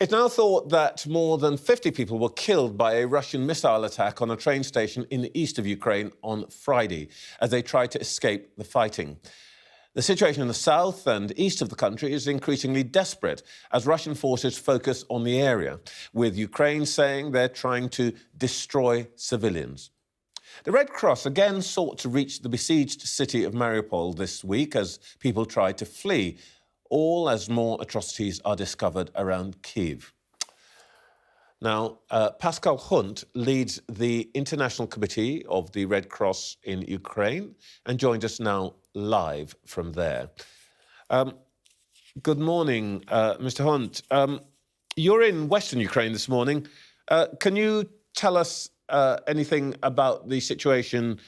It's now thought that more than 50 people were killed by a Russian missile attack on a train station in the east of Ukraine on Friday as they tried to escape the fighting. The situation in the south and east of the country is increasingly desperate as Russian forces focus on the area, with Ukraine saying they're trying to destroy civilians. The Red Cross again sought to reach the besieged city of Mariupol this week as people tried to flee, all as more atrocities are discovered around Kyiv. Now, Pascal Hundt leads the International Committee of the Red Cross in Ukraine and joined us now live from there. Good morning, Mr. Hundt. You're in Western Ukraine this morning. Can you tell us anything about the situation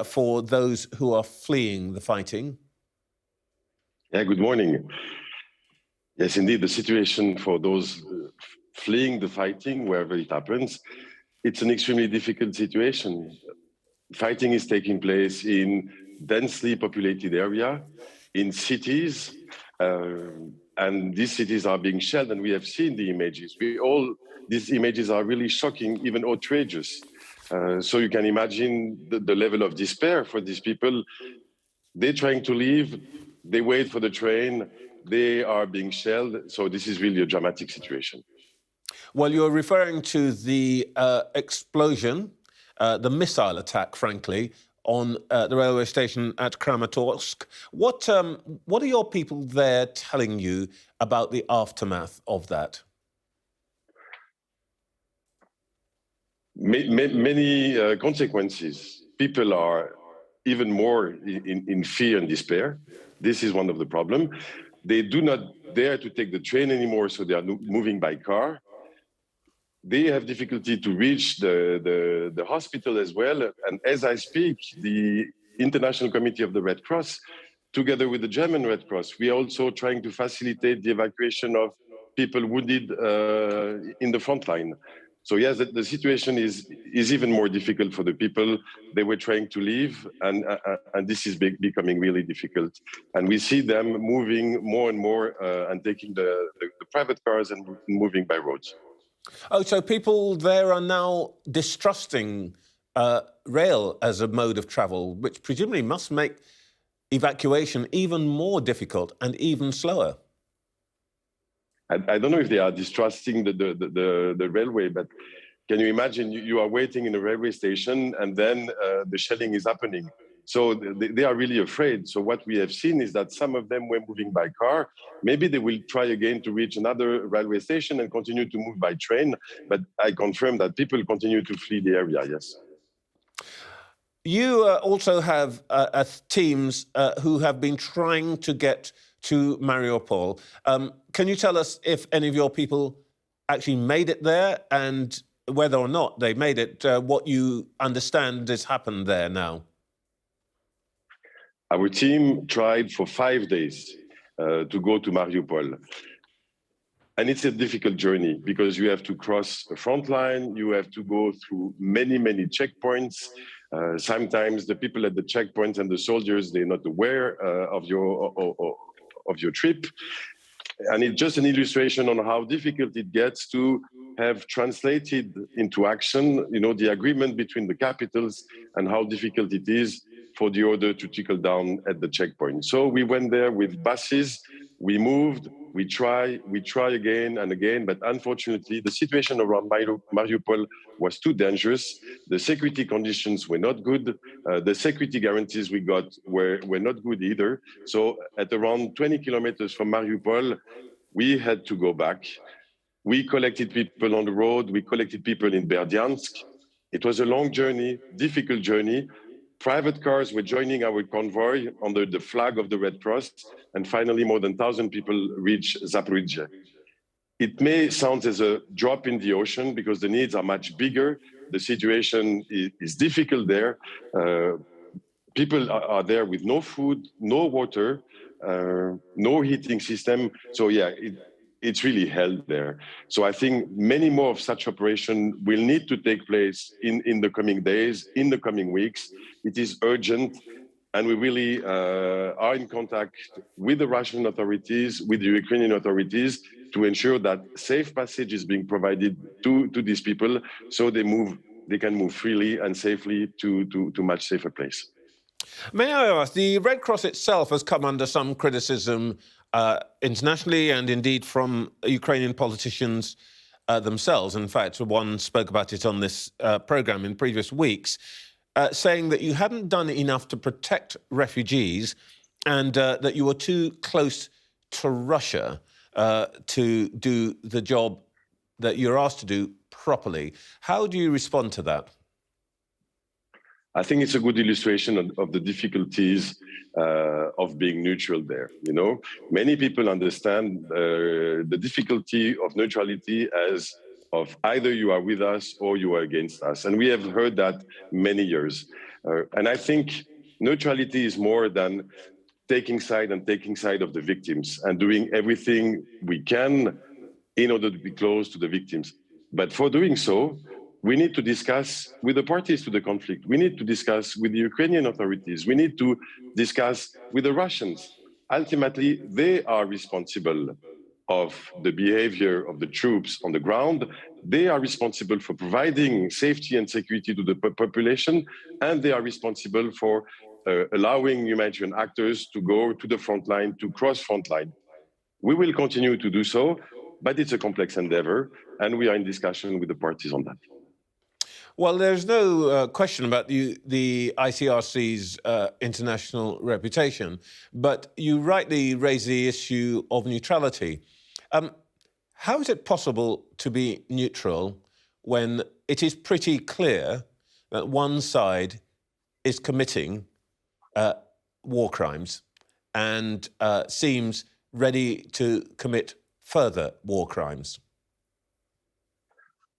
for those who are fleeing the fighting? Yeah, good morning. Yes, indeed, the situation for those fleeing the fighting, wherever it happens, it's an extremely difficult situation. Fighting is taking place in densely populated area, in cities, and these cities are being shelled, and we have seen the images. These images are really shocking, even outrageous. So you can imagine the level of despair for these people. They're trying to leave, they wait for the train, they are being shelled. So this is really a dramatic situation. Well, you're referring to the explosion, the missile attack, frankly, on the railway station at Kramatorsk. What are your people there telling you about the aftermath of that? Many consequences. People are even more in fear and despair. This is one of the problems. They do not dare to take the train anymore, so they are moving by car. They have difficulty to reach the hospital as well. And as I speak, the International Committee of the Red Cross, together with the German Red Cross, we are also trying to facilitate the evacuation of people wounded in the front line. So yes, the situation is even more difficult for the people. They were trying to leave, and this is becoming really difficult. And we see them moving more and more and taking the private cars and moving by roads. Oh, so people there are now distrusting rail as a mode of travel, which presumably must make evacuation even more difficult and even slower. I don't know if they are distrusting the railway, but can you imagine you are waiting in a railway station and then the shelling is happening? So they are really afraid. So what we have seen is that some of them were moving by car. Maybe they will try again to reach another railway station and continue to move by train. But I confirm that people continue to flee the area, yes. You also have teams who have been trying to get to Mariupol. Can you tell us if any of your people actually made it there and whether or not they made it, what you understand has happened there now? Our team tried for 5 days to go to Mariupol. And it's a difficult journey because you have to cross the front line, you have to go through many checkpoints. Sometimes the people at the checkpoints and the soldiers, they're not aware of your trip. And it's just an illustration on how difficult it gets to have translated into action, the agreement between the capitals and how difficult it is for the order to trickle down at the checkpoint. So we went there with buses, we moved, we try again and again, but unfortunately the situation around Mariupol was too dangerous. The security conditions were not good. The security guarantees we got were not good either. So at around 20 kilometers from Mariupol, we had to go back. We collected people on the road, we collected people in Berdyansk. It was a long journey, difficult journey. Private cars were joining our convoy under the flag of the Red Cross, and finally more than 1,000 people reached Zaporizhzhia. It may sound as a drop in the ocean because the needs are much bigger. The situation is difficult there. People are there with no food, no water, no heating system. So yeah, it's really hell there. So I think many more of such operations will need to take place in the coming days, in the coming weeks. It is urgent, and we really are in contact with the Russian authorities, with the Ukrainian authorities, to ensure that safe passage is being provided to these people so they can move freely and safely to a much safer place. May I ask, the Red Cross itself has come under some criticism internationally and indeed from Ukrainian politicians themselves. In fact, one spoke about it on this programme in previous weeks, saying that you hadn't done enough to protect refugees and that you were too close to Russia to do the job that you're asked to do properly. How do you respond to that? I think it's a good illustration of the difficulties of being neutral there. You know, many people understand the difficulty of neutrality as of either you are with us or you are against us. And we have heard that many years. And I think neutrality is more than taking side of the victims and doing everything we can in order to be close to the victims. But for doing so, we need to discuss with the parties to the conflict. We need to discuss with the Ukrainian authorities. We need to discuss with the Russians. Ultimately, they are responsible of the behavior of the troops on the ground. They are responsible for providing safety and security to the population, and they are responsible for allowing humanitarian actors to go to the front line, to cross front line. We will continue to do so, but it's a complex endeavor, and we are in discussion with the parties on that. Well, there's no question about the ICRC's international reputation, but you rightly raise the issue of neutrality. How is it possible to be neutral when it is pretty clear that one side is committing war crimes and seems ready to commit further war crimes?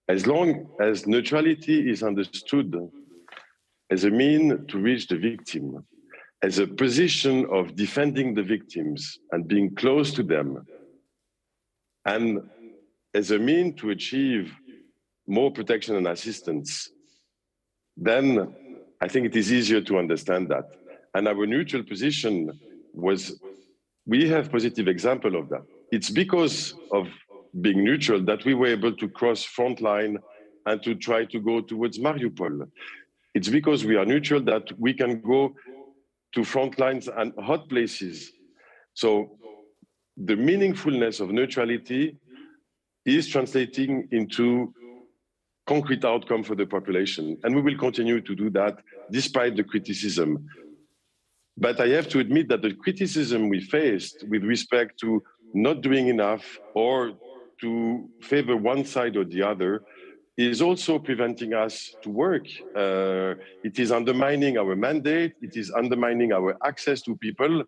As long as neutrality is understood as a means to reach the victim, as a position of defending the victims and being close to them, and as a means to achieve more protection and assistance, then I think it is easier to understand that. And our neutral position we have positive example of that. It's because of being neutral that we were able to cross front line and to try to go towards Mariupol. It's because we are neutral that we can go to front lines and hot places. So the meaningfulness of neutrality is translating into concrete outcome for the population. And we will continue to do that despite the criticism. But I have to admit that the criticism we faced with respect to not doing enough or to favor one side or the other is also preventing us to work. It is undermining our mandate. It is undermining our access to people.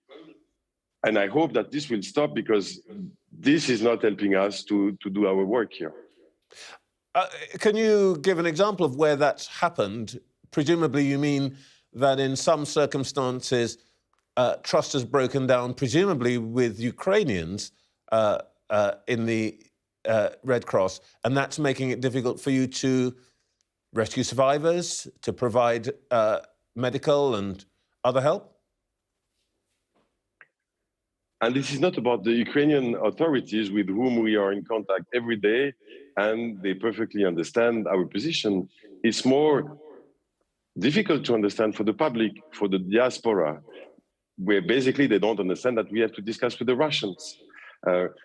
And I hope that this will stop, because this is not helping us to do our work here. Can you give an example of where that's happened? Presumably you mean that in some circumstances trust has broken down, presumably with Ukrainians in the Red Cross, and that's making it difficult for you to rescue survivors, to provide medical and other help? And this is not about the Ukrainian authorities, with whom we are in contact every day, and they perfectly understand our position. It's more difficult to understand for the public, for the diaspora, where basically they don't understand that we have to discuss with the Russians.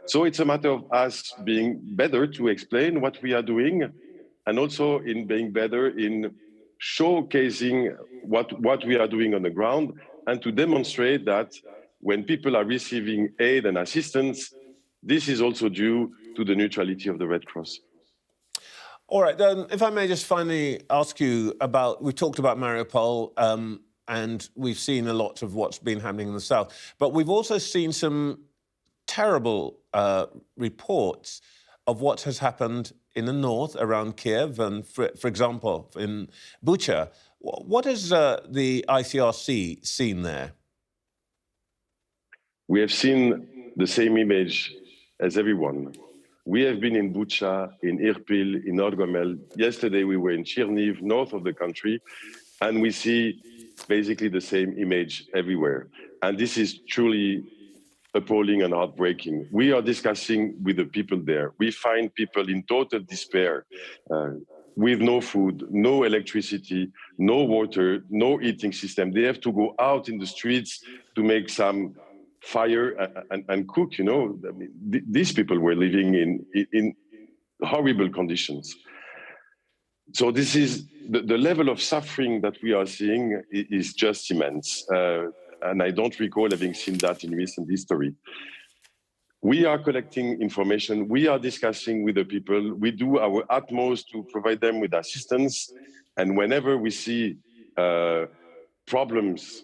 So it's a matter of us being better to explain what we are doing, and also in being better in showcasing what we are doing on the ground, and to demonstrate that when people are receiving aid and assistance, this is also due to the neutrality of the Red Cross. All right, then, if I may just finally ask you about, we talked about Mariupol, and we've seen a lot of what's been happening in the south, but we've also seen some terrible reports of what has happened in the north around Kiev and, for example, in Bucha. What has the ICRC seen there? We have seen the same image as everyone. We have been in Bucha, in Irpil, in Orgomel. Yesterday we were in Cherniv, north of the country, and we see basically the same image everywhere. And this is truly appalling and heartbreaking. We are discussing with the people there. We find people in total despair, with no food, no electricity, no water, no heating system. They have to go out in the streets to make some fire and cook. You know, I mean, these people were living in horrible conditions. So this is the level of suffering that we are seeing is just immense. And I don't recall having seen that in recent history. We are collecting information. We are discussing with the people. We do our utmost to provide them with assistance. And whenever we see problems,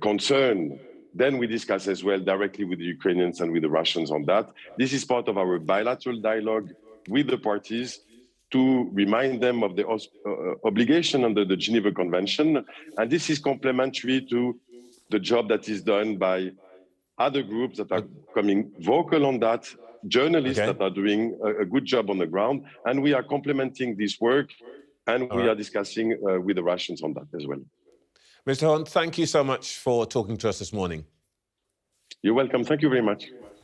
concern, then we discuss as well directly with the Ukrainians and with the Russians on that. This is part of our bilateral dialogue with the parties to remind them of the obligation under the Geneva Convention. And this is complementary to the job that is done by other groups that are coming vocal on that, journalists that are doing a good job on the ground, and we are complementing this work, and we are discussing with the Russians on that as well. Mr. Hundt, thank you so much for talking to us this morning. You're welcome. Thank you very much.